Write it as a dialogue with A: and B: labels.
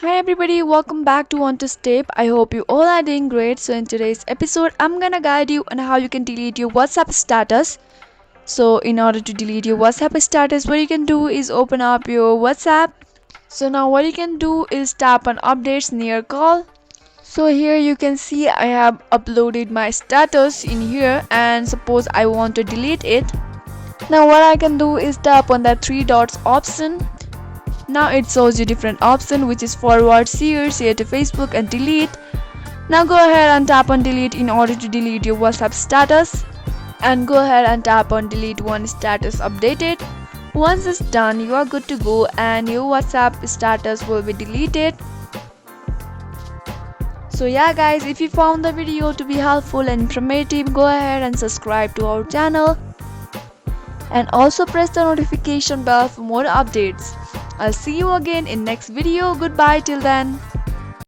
A: Hi everybody, welcome back to Want to Step. I hope you all are doing great. So in today's episode, I'm gonna guide you on how you can delete your WhatsApp status. So in order to delete your WhatsApp status, what you can do is open up your WhatsApp. So now what you can do is tap on updates near call. So here you can see I have uploaded my status in here and suppose I want to delete it. Now what I can do is tap on that three dots option. Now it shows you different option which is forward, share to Facebook and delete. Now go ahead and tap on delete in order to delete your WhatsApp status. And go ahead and tap on delete one status updated. Once it's done, you are good to go and your WhatsApp status will be deleted. So yeah guys, if you found the video to be helpful and informative, go ahead and subscribe to our channel. And also press the notification bell for more updates. I'll see you again in next video. Goodbye till then.